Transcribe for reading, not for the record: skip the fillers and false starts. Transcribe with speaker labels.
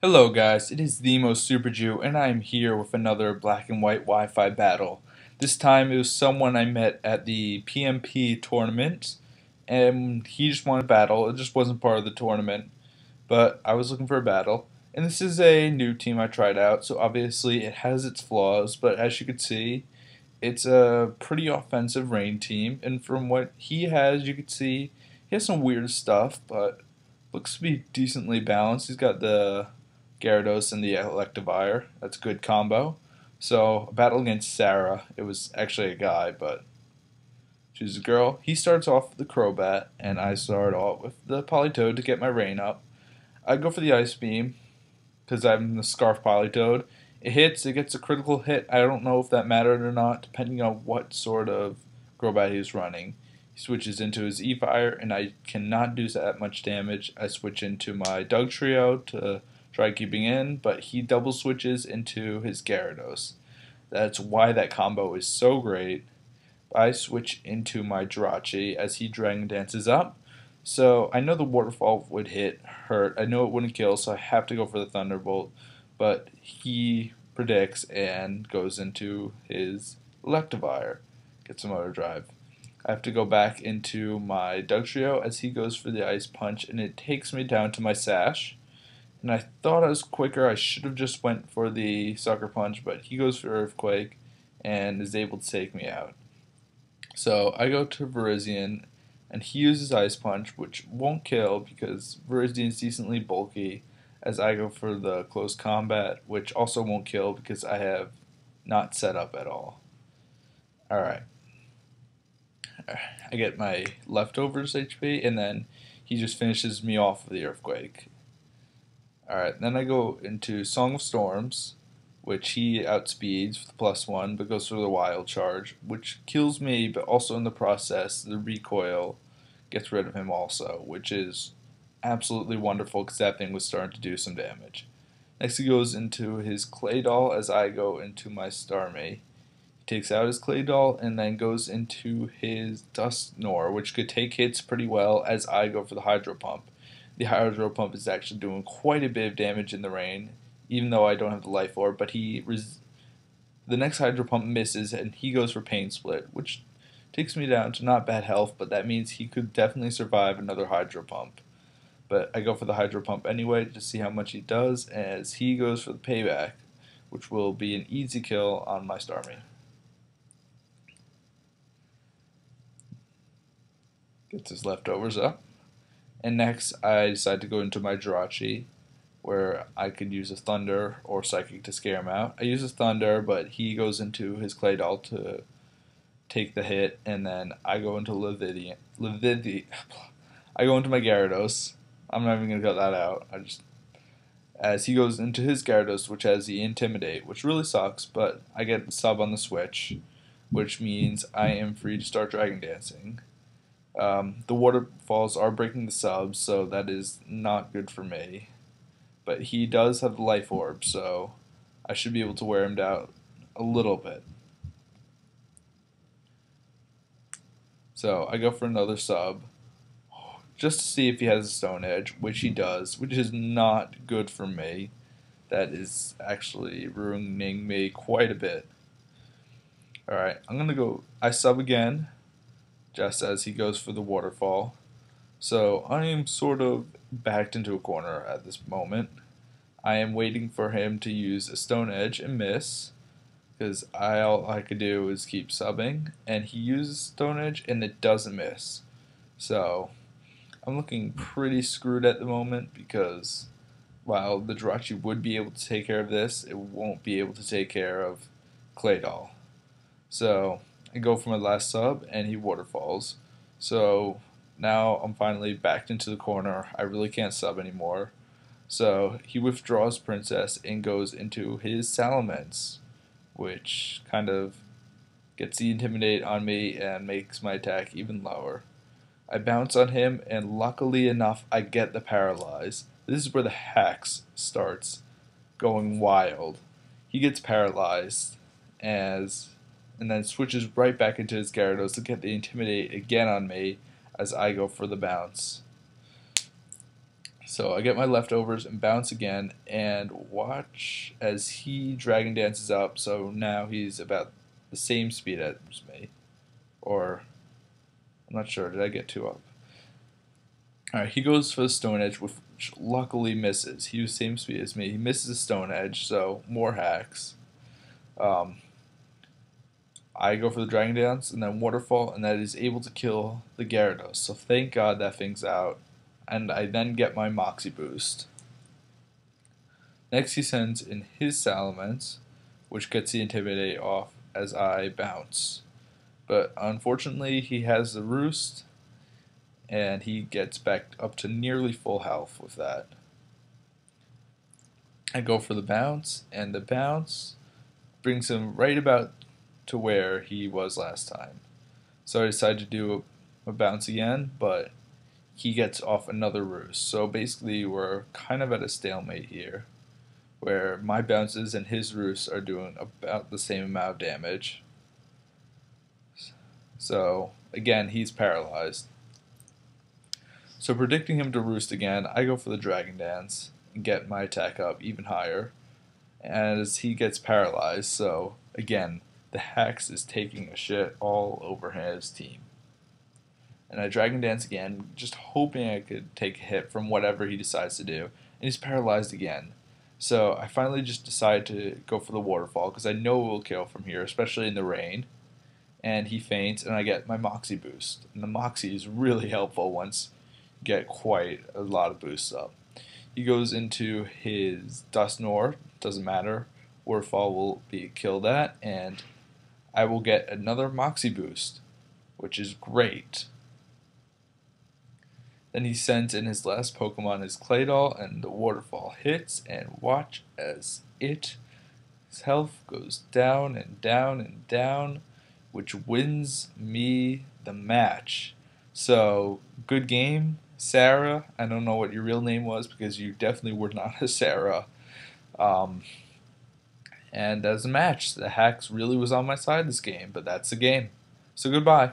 Speaker 1: Hello guys, it is the most Super Jew, and I am here with another black and white Wi-Fi battle. This time it was someone I met at the PMP tournament, and he just wanted a battle. It just wasn't part of the tournament, but I was looking for a battle. And this is a new team I tried out, so obviously it has its flaws, but as you can see, it's a pretty offensive rain team, and from what he has, you can see he has some weird stuff, but looks to be decently balanced. He's got the Gyarados and the Electivire. That's a good combo. So, a battle against Sarah. It was actually a guy, but she was a girl. He starts off with the Crobat, and I start off with the Politoed to get my rain up. I go for the Ice Beam, because I'm the Scarf Politoed. It hits, it gets a critical hit. I don't know if that mattered or not, depending on what sort of Crobat he's running. He switches into his E-Fire, and I cannot do that much damage. I switch into my Dugtrio to try keeping in, but he double switches into his Gyarados. That's why that combo is so great. I switch into my Jirachi as he Dragon Dances up. So I know the Waterfall would hurt. I know it wouldn't kill, so I have to go for the Thunderbolt. But he predicts and goes into his Electivire. Gets some Motor Drive. I have to go back into my Dugtrio as he goes for the Ice Punch, and it takes me down to my Sash. And I thought I was quicker. I should have just went for the Sucker Punch, but he goes for Earthquake and is able to take me out. So I go to Virizion, and he uses Ice Punch, which won't kill because Virizion is decently bulky, as I go for the Close Combat, which also won't kill because I have not set up at all. Alright. I get my leftovers HP, and then he just finishes me off with the Earthquake. Alright, then I go into Song of Storms, which he outspeeds with the +1, but goes for the Wild Charge, which kills me, but also in the process, the recoil gets rid of him also, which is absolutely wonderful because that thing was starting to do some damage. Next he goes into his Claydol as I go into my Starmie. He takes out his Claydol and then goes into his Dusknoir, which could take hits pretty well as I go for the Hydro Pump. The Hydro Pump is actually doing quite a bit of damage in the rain, even though I don't have the Life Orb, but the next Hydro Pump misses and he goes for Pain Split, which takes me down to not bad health, but that means he could definitely survive another Hydro Pump. But I go for the Hydro Pump anyway to see how much he does, as he goes for the Payback, which will be an easy kill on my Starmie. Gets his leftovers up. And next, I decide to go into my Jirachi, where I could use a Thunder or Psychic to scare him out. I use a Thunder, but he goes into his Claydol to take the hit, and then I go into I go into my Gyarados. I'm not even gonna cut that out. As he goes into his Gyarados, which has the Intimidate, which really sucks, but I get the sub on the switch, which means I am free to start Dragon Dancing. The waterfalls are breaking the subs, so that is not good for me. But he does have the Life Orb, so I should be able to wear him down a little bit. So I go for another sub, just to see if he has a Stone Edge, which he does, which is not good for me. That is actually ruining me quite a bit. Alright, I'm going to go, I sub again, just as he goes for the waterfall. So I am sort of backed into a corner at this moment. I am waiting for him to use a Stone Edge and miss, because all I could do is keep subbing, and he uses Stone Edge and it doesn't miss. So I'm looking pretty screwed at the moment because while the Jirachi would be able to take care of this, it won't be able to take care of Claydol. So I go for my last sub and he waterfalls. So now I'm finally backed into the corner. I really can't sub anymore. So he withdraws Princess and goes into his Salamence, which kind of gets the Intimidate on me and makes my attack even lower. I bounce on him, and luckily enough, I get the Paralyze. This is where the hacks starts going wild. He gets paralyzed and then switches right back into his Gyarados to get the Intimidate again on me as I go for the bounce. So I get my leftovers and bounce again and watch as he dragon dances up. So now he's about the same speed as me. Or, I'm not sure, did I get two up? Alright, he goes for the stone edge, which luckily misses. He was same speed as me. He misses the stone edge, so more hacks. Um, I go for the dragon dance and then waterfall, and that is able to kill the Gyarados. So thank God that thing's out. And I then get my Moxie boost. Next, he sends in his Salamence, which gets the Intimidate off as I bounce. But unfortunately, he has the Roost, and he gets back up to nearly full health with that. I go for the bounce, and the bounce brings him right about to where he was last time. So I decide to do a bounce again, but he gets off another Roost. So basically, we're kind of at a stalemate here, where my bounces and his Roosts are doing about the same amount of damage. So again, he's paralyzed. So predicting him to roost again, I go for the Dragon Dance and get my attack up even higher as he gets paralyzed. So again, the Hex is taking a shit all over his team. And I Dragon Dance again, just hoping I could take a hit from whatever he decides to do. And he's paralyzed again. So I finally just decide to go for the Waterfall because I know it will kill from here, especially in the rain. And he faints, and I get my Moxie boost. And the Moxie is really helpful once you get quite a lot of boosts up. He goes into his Dusknoir, doesn't matter. Waterfall will be killed at, and I will get another Moxie boost, which is great. Then he sends in his last Pokemon, his Claydol, and the Waterfall hits, and watch as his health goes down and down and down, which wins me the match. So, good game, Sarah. I don't know what your real name was because you definitely were not a Sarah. And as a match, the Hacks really was on my side this game, but that's the game. So goodbye.